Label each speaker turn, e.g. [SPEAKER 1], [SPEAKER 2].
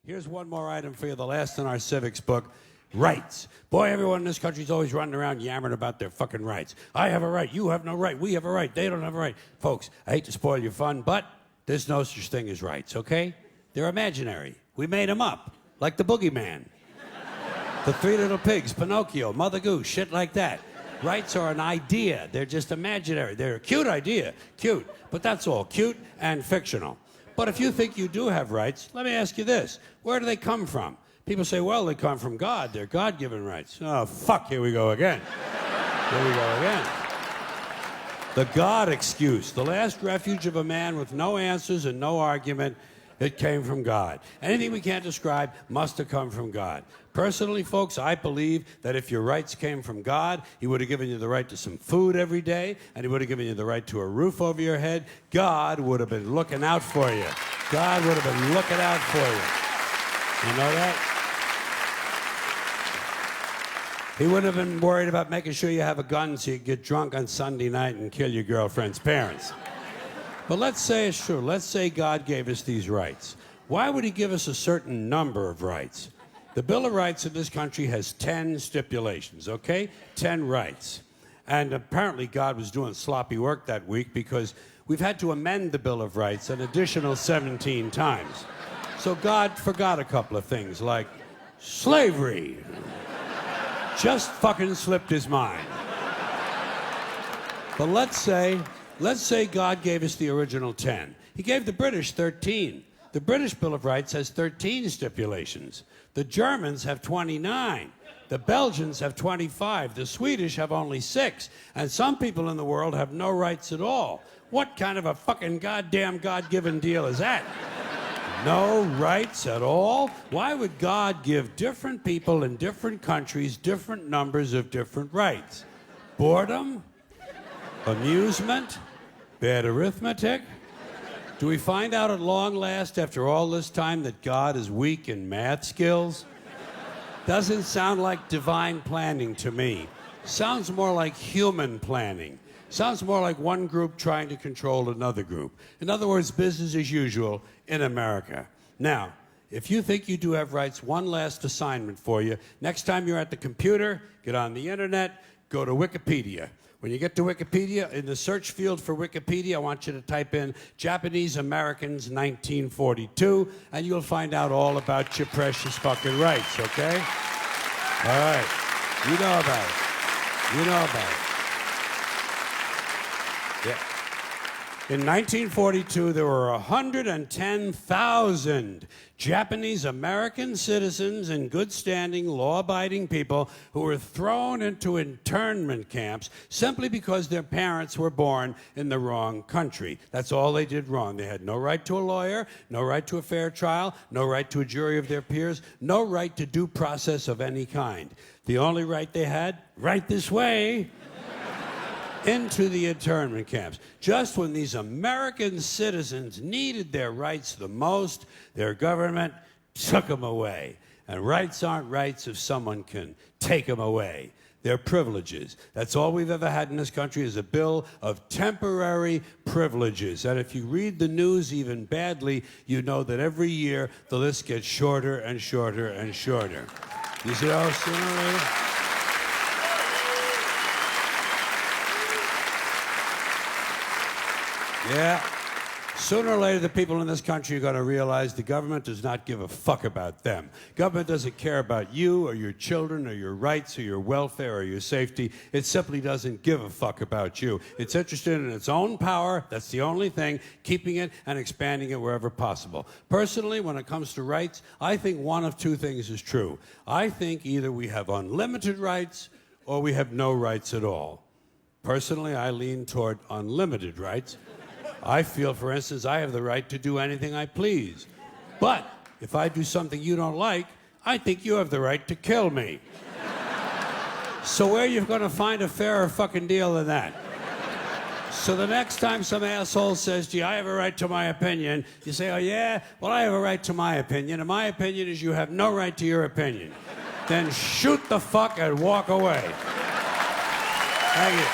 [SPEAKER 1] Here's one more item for you, the last in our civics book. Rights. Boy, everyone in this country's always running around yammering about their fucking rights. I have a right, you have no right, we have a right, they don't have a right. Folks, I hate to spoil your fun, but there's no such thing as rights, okay? They're imaginary. We made them up, like the boogeyman. The Three Little Pigs, Pinocchio, Mother Goose, shit like that. Rights are an idea. They're just imaginary. They're a cute idea. Cute. But that's all. Cute and fictional. But if you think you do have rights, let me ask you this. Where do they come from? People say, well, they come from God. They're God-given rights. Oh, fuck, here we go again. Here we go again. The God excuse. The last refuge of a man with no answers and no argument. It came from God. Anything we can't describe must have come from God. Personally, folks, I believe that if your rights came from God, He would have given you the right to some food every day, and He would have given you the right to a roof over your head. God would have been looking out for you. God would have been looking out for you. You know that? He wouldn't have been worried about making sure you have a gun so you get drunk on Sunday night and kill your girlfriend's parents. But let's say it's true. Let's say God gave us these rights. Why would He give us a certain number of rights? The Bill of Rights in this country has 10 stipulations, okay? 10 rights. And apparently God was doing sloppy work that week because we've had to amend the Bill of Rights an additional 17 times. So God forgot a couple of things, like slavery. Just fucking slipped his mind. But let's say God gave us the original 10. He gave the British 13. The British Bill of Rights has 13 stipulations. The Germans have 29. The Belgians have 25. The Swedish have only 6. And some people in the world have no rights at all. What kind of a fucking goddamn God-given deal is that? No rights at all? Why would God give different people in different countries different numbers of different rights? Boredom? Amusement? Bad arithmetic? Do we find out at long last, after all this time, that God is weak in math skills? Doesn't sound like divine planning to me. Sounds more like human planning. Sounds more like one group trying to control another group. In other words, business as usual in America. Now, if you think you do have rights, one last assignment for you. Next time you're at the computer, get on the internet, go to Wikipedia. When you get to Wikipedia, in the search field for Wikipedia, I want you to type in Japanese Americans 1942, and you'll find out all about your precious fucking rights, okay? All right. You know about it. You know about it. Yeah. In 1942, there were 110,000 Japanese American citizens in good standing, law-abiding people who were thrown into internment camps simply because their parents were born in the wrong country. That's all they did wrong. They had no right to a lawyer, no right to a fair trial, no right to a jury of their peers, no right to due process of any kind. The only right they had, right this way, into the internment camps. Just when these American citizens needed their rights the most, their government took them away. And rights aren't rights if someone can take them away. They're privileges. That's all we've ever had in this country is a bill of temporary privileges. And if you read the news even badly, you know that every year the list gets shorter and shorter and shorter. You see how sooner or later? Yeah. Sooner or later, the people in this country are going to realize the government does not give a fuck about them. Government doesn't care about you or your children or your rights or your welfare or your safety. It simply doesn't give a fuck about you. It's interested in its own power. That's the only thing, keeping it and expanding it wherever possible. Personally, when it comes to rights, I think one of two things is true. I think either we have unlimited rights or we have no rights at all. Personally, I lean toward unlimited rights. I feel, for instance, I have the right to do anything I please. But if I do something you don't like, I think you have the right to kill me. So where are you going to find a fairer fucking deal than that? So the next time some asshole says, gee, I have a right to my opinion, you say, oh yeah? Well, I have a right to my opinion, and my opinion is you have no right to your opinion. Then shoot the fuck and walk away. Thank you.